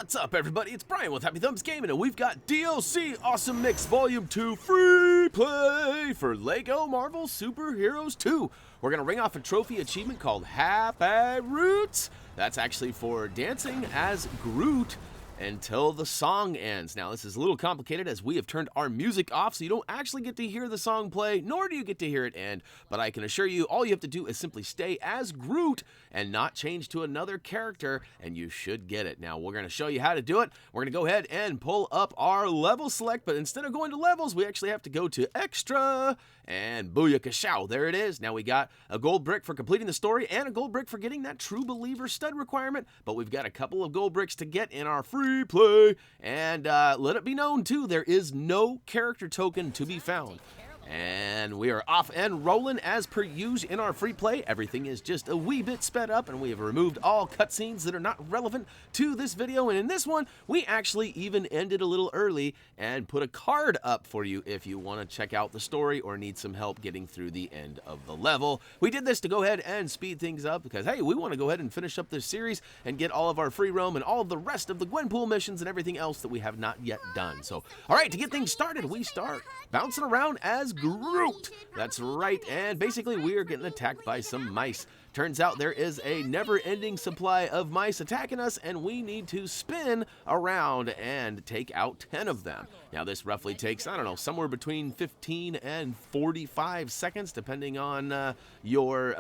What's up, everybody? It's Brian with HappyThumbsGaming, and we've got DLC Awesome Mix Volume 2 free play for LEGO Marvel Superheroes 2. We're going to ring off a trophy achievement called Happy Roots. That's actually for dancing as Groot until the song ends. Now, this is a little complicated as we have turned our music off, so you don't actually get to hear the song play, nor do you get to hear it end. But I can assure you, all you have to do is simply stay as Groot and not change to another character, and you should get it. Now, we're going to show you how to do it. We're going to go ahead and pull up our level select, but instead of going to levels, we actually have to go to extra, and booyakashow, there it is. Now, we got a gold brick for completing the story and a gold brick for getting that True Believer stud requirement, but we've got a couple of gold bricks to get in our free play, and let it be known too, there is no character token to be found. And we are off and rolling as per usual in our free play. Everything is just a wee bit sped up, and we have removed all cutscenes that are not relevant to this video. And in this one, we actually even ended a little early and put a card up for you if you want to check out the story or need some help getting through the end of the level. We did this to go ahead and speed things up because, hey, we want to go ahead and finish up this series and get all of our free roam and all of the rest of the Gwenpool missions and everything else that we have not yet done. So, all right, to get things started, we start bouncing around as Groot. That's right, and basically we are getting attacked by some mice. Turns out there is a never-ending supply of mice attacking us, and we need to spin around and take out 10 of them. Now, this roughly takes, I don't know, somewhere between 15 and 45 seconds, depending on your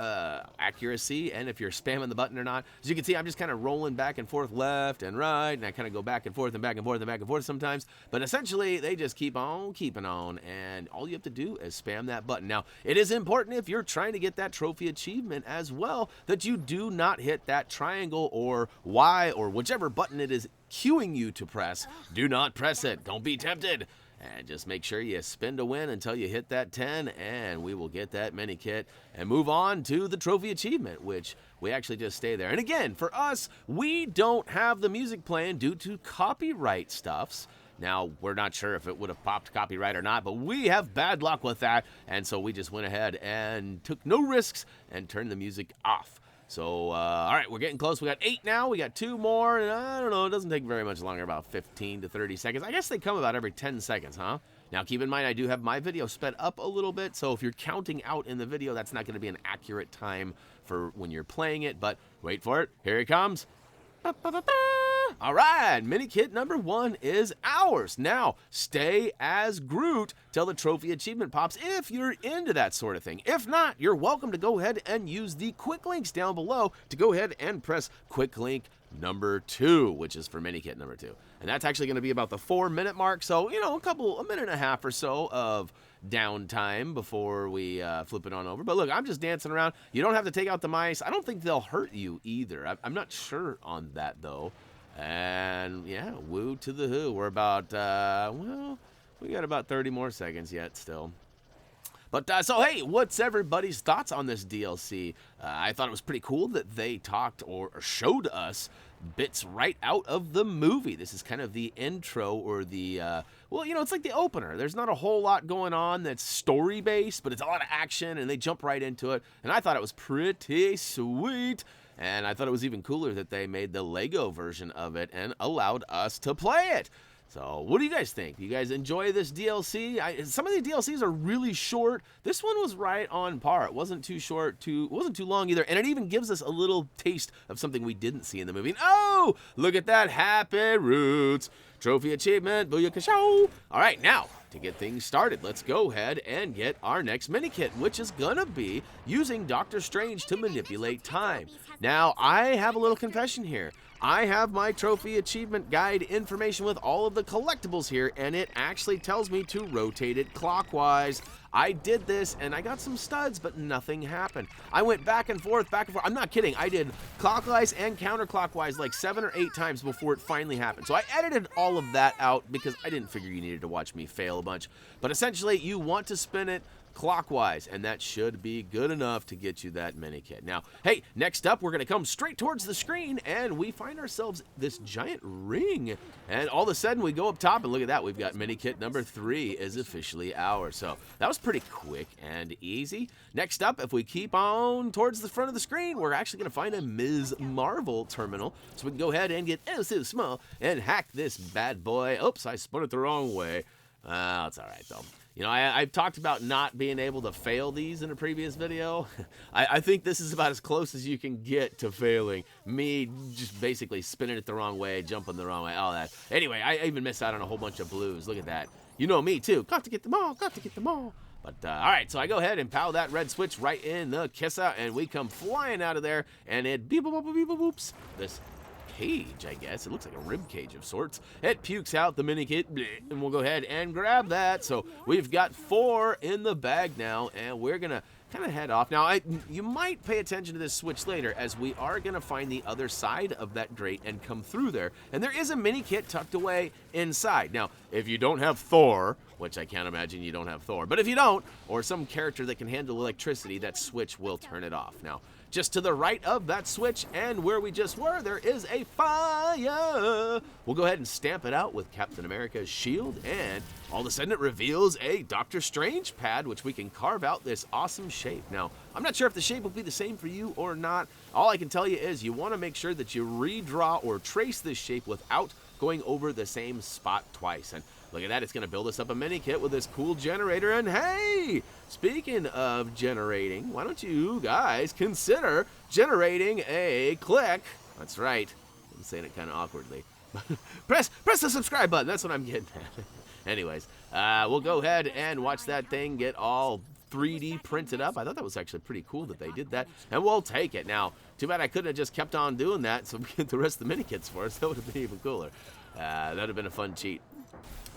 accuracy and if you're spamming the button or not. As you can see, I'm just kind of rolling back and forth, left and right, and I kind of go back and forth and back and forth and back and forth sometimes. But essentially, they just keep on keeping on, and all you have to do is spam that button. Now, it is important if you're trying to get that trophy achievement as well that you do not hit that triangle or Y or whichever button it is cueing you to press. Do not press it. Don't be tempted. And just make sure you spin to win until you hit that 10, and we will get that Minikit and move on to the trophy achievement, which we actually just stay there. And again, for us, we don't have the music playing due to copyright stuffs. Now, we're not sure if it would have popped copyright or not, but we have bad luck with that, and so we just went ahead and took no risks and turned the music off. So, all right, we're getting close. We got 8 now. We got 2 more, and I don't know, it doesn't take very much longer, about 15 to 30 seconds. I guess they come about every 10 seconds, huh? Now, keep in mind, I do have my video sped up a little bit, so if you're counting out in the video, that's not going to be an accurate time for when you're playing it, but wait for it. Here it comes. All right, Minikit number 1 is ours. Now, stay as Groot till the trophy achievement pops if you're into that sort of thing. If not, you're welcome to go ahead and use the quick links down below to go ahead and press quick link number 2, which is for Minikit number 2. And that's actually going to be about the 4-minute mark, so, you know, a minute and a half or so of downtime before we flip it on over. But look, I'm just dancing around. You don't have to take out the mice. I don't think they'll hurt you either. I'm not sure on that, though. And yeah, woo to the who. We're about, well, we got about 30 more seconds yet still. But so, hey, what's everybody's thoughts on this DLC? I thought it was pretty cool that they talked or showed us bits right out of the movie. This is kind of the intro or the, well, you know, it's like the opener. There's not a whole lot going on that's story-based, but it's a lot of action, and they jump right into it. And I thought it was pretty sweet. And I thought it was even cooler that they made the LEGO version of it and allowed us to play it. So, what do you guys think? Do you guys enjoy this DLC? Some of the DLCs are really short. This one was right on par. It wasn't too short, it wasn't too long either. And it even gives us a little taste of something we didn't see in the movie. And, oh, look at that. Happy Roots. Trophy achievement. Booyakashow. All right, now, to get things started, let's go ahead and get our next Minikit, which is gonna be using Doctor Strange to manipulate time. Now, I have a little confession here. I have my trophy achievement guide information with all of the collectibles here, and it actually tells me to rotate it clockwise. I did this, and I got some studs, but nothing happened. I went back and forth, back and forth. I'm not kidding. I did clockwise and counterclockwise like 7 or 8 times before it finally happened. So I edited all of that out because I didn't figure you needed to watch me fail a bunch. But essentially, you want to spin it clockwise, and that should be good enough to get you that Minikit. Now, hey, next up, we're going to come straight towards the screen, and we find ourselves this giant ring, and all of a sudden, we go up top, and look at that, we've got Minikit number 3 is officially ours. So that was pretty quick and easy. Next up, if we keep on towards the front of the screen, we're actually going to find a Ms. Marvel terminal, so we can go ahead and get oh so small and hack this bad boy. Oops, I spun it the wrong way. It's all right, though. You know, I've talked about not being able to fail these in a previous video. I think this is about as close as you can get to failing. Me just basically spinning it the wrong way, jumping the wrong way, all that. Anyway, I even missed out on a whole bunch of blues. Look at that. You know me, too. Got to get them all. Got to get them all. But, all right, so I go ahead and pow that red switch right in the Kissa, and we come flying out of there, and it beep boop boop beep boop boops. This cage, I guess. It looks like a rib cage of sorts. It pukes out the Minikit, and we'll go ahead and grab that. So we've got 4 in the bag now, and we're going to kind of head off. Now, you might pay attention to this switch later, as we are going to find the other side of that grate and come through there. And there is a Minikit tucked away inside. Now, if you don't have Thor, which I can't imagine you don't have Thor, but if you don't, or some character that can handle electricity, that switch will turn it off. Now, just to the right of that switch and where we just were, there is a fire. We'll go ahead and stamp it out with Captain America's shield, and all of a sudden it reveals a Doctor Strange pad, which we can carve out this awesome shape. Now, I'm not sure if the shape will be the same for you or not. All I can tell you is you want to make sure that you redraw or trace this shape without going over the same spot twice. And look at that, it's going to build us up a Minikit with this cool generator. And hey, speaking of generating, why don't you guys consider generating a click? That's right, I'm saying it kind of awkwardly. press the subscribe button, that's what I'm getting at. Anyways, we'll go ahead and watch that thing get all 3D printed up. I thought that was actually pretty cool that they did that, and we'll take it. Now, too bad I couldn't have just kept on doing that so we get the rest of the Minikits for us. That would have been even cooler. That would have been a fun cheat.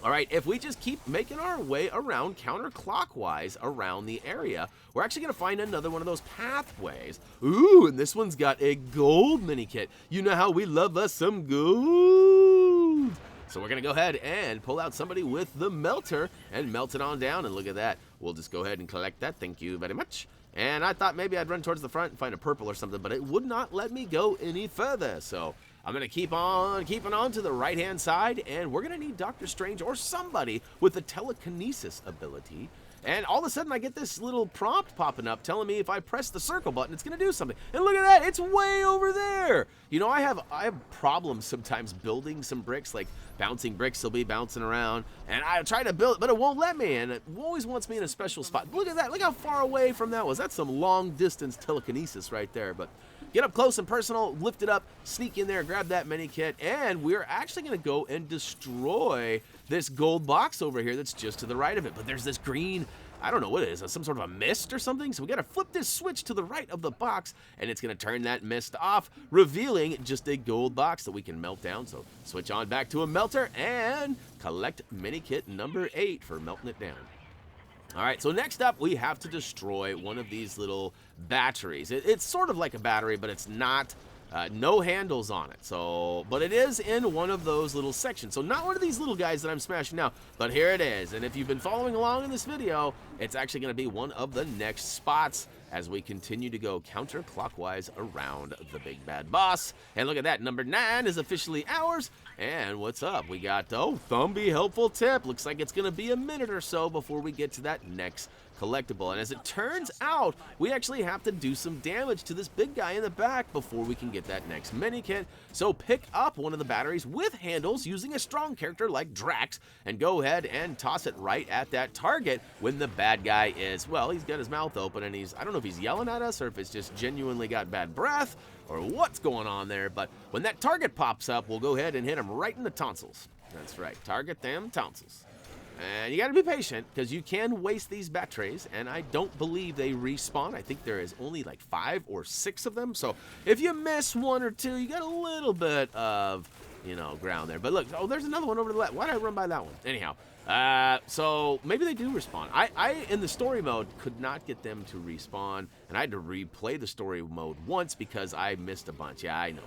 All right, if we just keep making our way around counterclockwise around the area, we're actually going to find another one of those pathways. Ooh, and this one's got a gold Minikit. You know how we love us some gold. So we're going to go ahead and pull out somebody with the melter and melt it on down. And look at that. We'll just go ahead and collect that. Thank you very much. And I thought maybe I'd run towards the front and find a purple or something, but it would not let me go any further. So I'm going to keep on keeping on to the right-hand side, and we're going to need Doctor Strange or somebody with a telekinesis ability. And all of a sudden, I get this little prompt popping up telling me if I press the circle button, it's going to do something. And look at that, it's way over there. You know, I have problems sometimes building some bricks, like bouncing bricks will be bouncing around. And I try to build it, but it won't let me, and it always wants me in a special spot. Look at that, look how far away from that was. That's some long-distance telekinesis right there, but get up close and personal, lift it up, sneak in there, grab that Minikit, and we're actually going to go and destroy this gold box over here that's just to the right of it. But there's this green, I don't know what it is, some sort of a mist or something. So we got to flip this switch to the right of the box, and it's going to turn that mist off, revealing just a gold box that we can melt down. So switch on back to a melter and collect Minikit number 8 for melting it down. All right, so next up, we have to destroy one of these little batteries. It's sort of like a battery, but it's not, no handles on it. So, but it is in one of those little sections. So not one of these little guys that I'm smashing now, but here it is. And if you've been following along in this video, it's actually going to be one of the next spots as we continue to go counterclockwise around the big bad boss. And look at that, number 9 is officially ours. And what's up? We got, oh, Thumbie helpful tip. Looks like it's going to be a minute or so before we get to that next collectible. And as it turns out, we actually have to do some damage to this big guy in the back before we can get that next Minikit. So pick up one of the batteries with handles using a strong character like Drax and go ahead and toss it right at that target when the bad guy is, well, he's got his mouth open and he's, I don't know if he's yelling at us or if it's just genuinely got bad breath or what's going on there. But when that target pops up, we'll go ahead and hit him right in the tonsils. That's right, target them tonsils. And you got to be patient because you can waste these batteries, and I don't believe they respawn. I think there is only like 5 or 6 of them. So if you miss 1 or 2, you got a little bit of, you know, ground there. But look, oh, there's another one over to the left. Why did I run by that one? Anyhow, so maybe they do respawn. I in the story mode could not get them to respawn, and I had to replay the story mode once because I missed a bunch. Yeah, I know.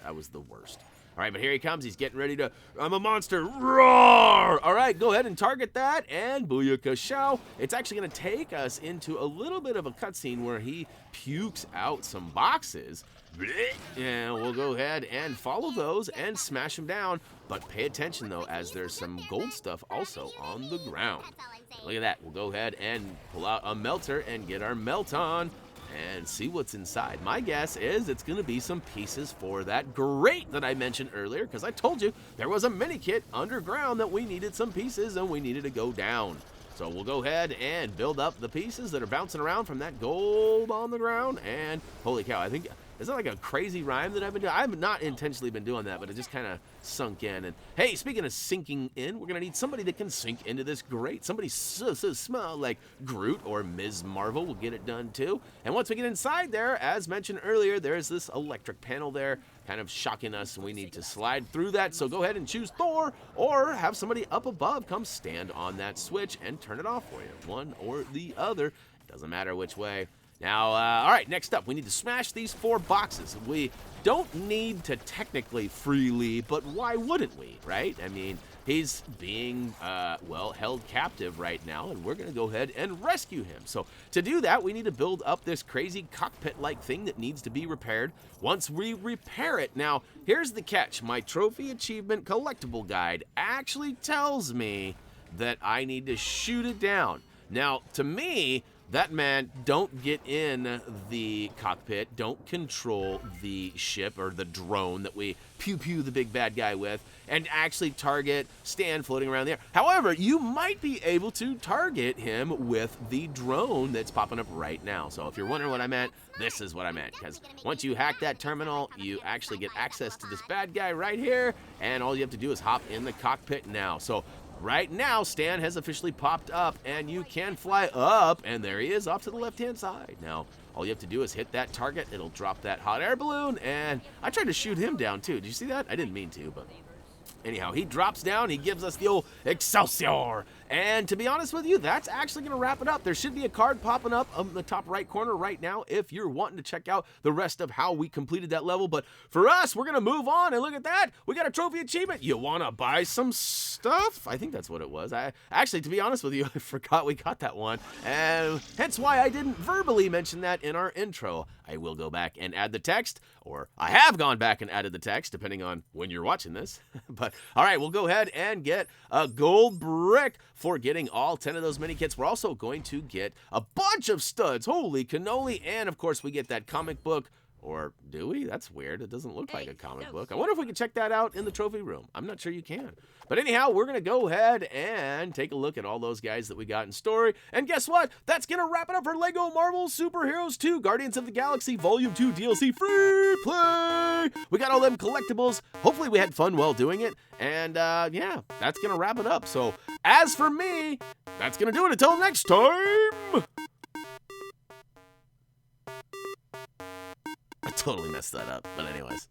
I was the worst. All right, but here he comes. He's getting ready to, I'm a monster, roar! All right, go ahead and target that, and booyakashow. It's actually going to take us into a little bit of a cutscene where he pukes out some boxes. And we'll go ahead and follow those and smash them down. But pay attention, though, as there's some gold stuff also on the ground. Look at that. We'll go ahead and pull out a melter and get our melt on and see what's inside. My guess is it's going to be some pieces for that grate that I mentioned earlier, because I told you there was a mini kit underground that we needed some pieces and we needed to go down. So we'll go ahead and build up the pieces that are bouncing around from that gold on the ground. And holy cow, I think, is that like a crazy rhyme that I've been doing? I've not intentionally been doing that, but it just kind of sunk in. And hey, speaking of sinking in, we're going to need somebody that can sink into this grate. Somebody so small like Groot or Ms. Marvel will get it done too. And once we get inside there, as mentioned earlier, there's this electric panel there kind of shocking us, and we need to slide through that. So go ahead and choose Thor, or have somebody up above come stand on that switch and turn it off for you. One or the other, doesn't matter which way. Now, all right, next up, we need to smash these 4 boxes. We don't need to technically free Lee, but why wouldn't we, right? I mean, he's being, well, held captive right now, and we're going to go ahead and rescue him. So to do that, we need to build up this crazy cockpit-like thing that needs to be repaired. Once we repair it, now, here's the catch. My trophy achievement collectible guide actually tells me that I need to shoot it down. Now, to me, that meant don't get in the cockpit, don't control the ship or the drone that we pew-pew the big bad guy with, and actually target Stan floating around the air. However, you might be able to target him with the drone that's popping up right now. So if you're wondering what I meant, this is what I meant. Because once you hack that terminal, you actually get access to this bad guy right here, and all you have to do is hop in the cockpit now. So right now, Stan has officially popped up, and you can fly up, and there he is off to the left-hand side. Now, all you have to do is hit that target. It'll drop that hot air balloon, and I tried to shoot him down, too. Did you see that? I didn't mean to, but anyhow, he drops down. He gives us the old Excelsior. And to be honest with you, that's actually going to wrap it up. There should be a card popping up on the top right corner right now if you're wanting to check out the rest of how we completed that level. But for us, we're going to move on, and look at that. We got a trophy achievement. You want to buy some stuff? I think that's what it was. Actually, to be honest with you, I forgot we got that one, and hence why I didn't verbally mention that in our intro. I will go back and add the text, or I have gone back and added the text, depending on when you're watching this. But all right, we'll go ahead and get a gold brick for getting all 10 of those mini kits. We're also going to get a bunch of studs. Holy cannoli. And of course, we get that comic book. Or do we? That's weird. It doesn't look like a comic book. I wonder if we can check that out in the trophy room. I'm not sure you can. But anyhow, we're going to go ahead and take a look at all those guys that we got in story. And guess what? That's going to wrap it up for LEGO Marvel Super Heroes 2 Guardians of the Galaxy Volume 2 DLC free play. We got all them collectibles. Hopefully we had fun while doing it. And yeah, that's going to wrap it up. So as for me, that's going to do it until next time. I totally messed that up. But anyways.